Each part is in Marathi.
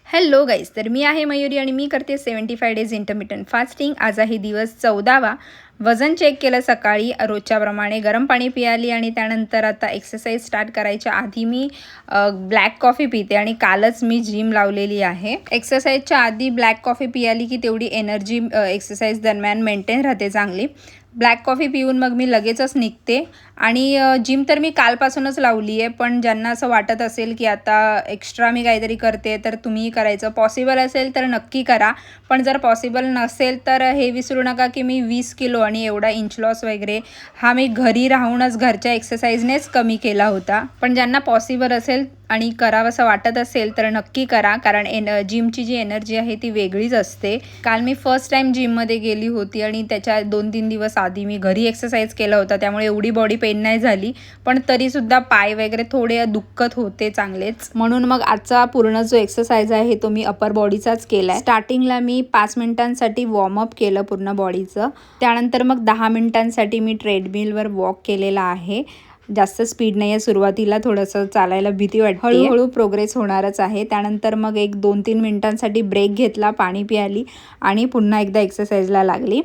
हॅलो गाईज, तर मी आहे मयुरी आणि मी करते 75 डेज इंटरमिटंट फास्टिंग. आज आहे दिवस 14वा. वजन चेक केलं सकाळी रोजच्याप्रमाणे, गरम पाणी पियाली आणि त्यानंतर आता एक्सरसाइज स्टार्ट करायच्या आधी मी ब्लॅक कॉफी पिते आणि कालच मी जिम लावलेली आहे. एक्सरसाइजच्या आधी ब्लॅक कॉफी पियाली की तेवढी एनर्जी एक्सरसाइज दरम्यान मेंटेन राहते चांगली. ब्लॅक कॉफी पिऊन मग मी लगेचच निघते आणि जिम तर मी कालपासूनच लावली आहे. पण ज्यांना असं वाटत असेल की आता एक्स्ट्रा मी काहीतरी करते तर तुम्ही करायचं, पॉसिबल असेल तर नक्की करा. पण जर पॉसिबल नसेल तर हे विसरू नका की मी 20 किलो आणि एवढा इंच लॉस वगैरे हा मी घरी राहूनच घरच्या एक्सरसाइजनेच कमी केला होता. पण ज्यांना पॉसिबल असेल आणि करावंसं वाटत असेल तर नक्की करा, कारण जिमची जी एनर्जी आहे ती वेगळीच असते. काल मी फर्स्ट टाईम जिममध्ये गेली होती आणि त्याच्या 2-3 दिवस आधी मी घरी एक्सरसाइज केला होता, त्यामुळे एवढी बॉडी पेन नाही झाली. पण तरीसुद्धा पाय वगैरे थोडे दुखत होते चांगलेच. म्हणून मग आजचा पूर्ण जो एक्सरसाइज आहे तो मी अपर बॉडीचाच केला आहे. स्टार्टिंगला मी 5 मिनिटांसाठी वॉर्मअप केलं पूर्ण बॉडीचं. त्यानंतर मग 10 मिनिटांसाठी मी ट्रेडमिलवर वॉक केलेला आहे. जास्त स्पीड नाही आहे सुरुवातीला, थोडंसं चालायला भीती वाटते. हळूहळू प्रोग्रेस होणारच आहे. त्यानंतर मग एक 2-3 मिनिटांसाठी ब्रेक घेतला, पाणी पियाली आणि पुन्हा एकदा एक्सरसाइजला लागली.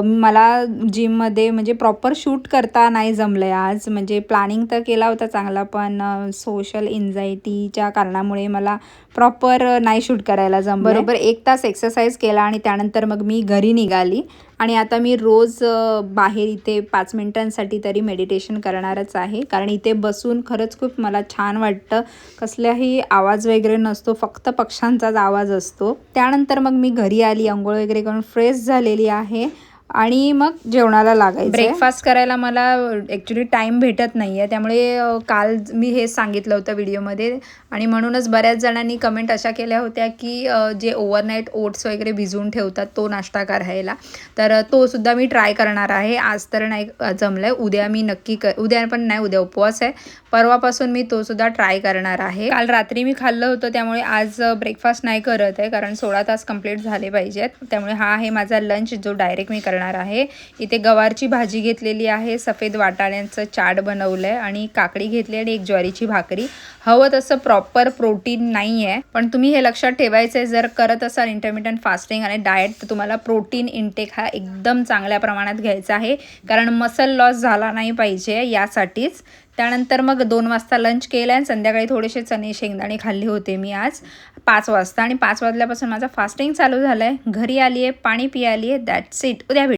मला जिममध्ये म्हणजे प्रॉपर शूट करता नाही जमलं आहे आज. म्हणजे प्लॅनिंग तर केला होता चांगला, पण सोशल एन्झायटीच्या कारणामुळे मला प्रॉपर नाही शूट करायला जमलं. बरोबर 1 तास एक्सरसाइज केला आणि त्यानंतर मग मी घरी निघाली आणि आता मी रोज बाहेर इथे 5 मिनिटांसाठी तरी मेडिटेशन करणारच आहे. कारण इथे बसून खरंच खूप मला छान वाटतं. कसल्याही आवाज वगैरे नसतो, फक्त पक्ष्यांचाच आवाज असतो. त्यानंतर मग मी घरी आली, अंघोळ वगैरे करून फ्रेश झालेली आहे आणि मग जेवणाला लागायचं. ब्रेकफास्ट करायला मला ॲक्च्युली टाईम भेटत नाही आहे, त्यामुळे काल मी हे सांगितलं होतं व्हिडिओमध्ये आणि म्हणूनच बऱ्याच जणांनी कमेंट अशा केल्या होत्या की जे ओव्हरनाईट ओट्स वगैरे भिजवून ठेवतात तो नाश्ता करायला, तर तोसुद्धा मी ट्राय करणार आहे. आज तर नाही जमलं आहे, उद्या मी नक्की उद्या पण नाही, उद्या उपवास आहे. परवापासून मी तोसुद्धा ट्राय करणार आहे. काल रात्री मी खाल्लं होतं, त्यामुळे आज ब्रेकफास्ट नाही करत आहे, कारण 16 तास कंप्लीट झाले पाहिजेत. त्यामुळे हा आहे माझा लंच जो डायरेक्ट मी करणार आहे. इथे गवारची भाजी घेतलेली आहे, सफेद वाटाण्यांचं चाट बनवलं आहे आणि काकडी घेतली आणि एक ज्वारीची भाकरी. हवं तसं प्रॉपर प्रोटीन नाही आहे, पण तुम्ही हे लक्षात ठेवायचं आहे, जर करत असाल इंटरमिटंट फास्टिंग आणि डाएट तर तुम्हाला प्रोटीन इंटेक हा एकदम चांगल्या प्रमाणात घ्यायचा आहे, कारण मसल लॉस झाला नाही पाहिजे यासाठीच. त्यानंतर मग 2 वाजता लंच केलं आणि संध्याकाळी थोडेसे चणे शेंगदाणे खाल्ले होते मी आज 5 वाजता आणि 5 वाजल्यापासून माझा फास्टिंग चालू झालं आहे. घरी आली आहे, पाणी पियाली आहे, दॅट्स इट. उद्या भेटू.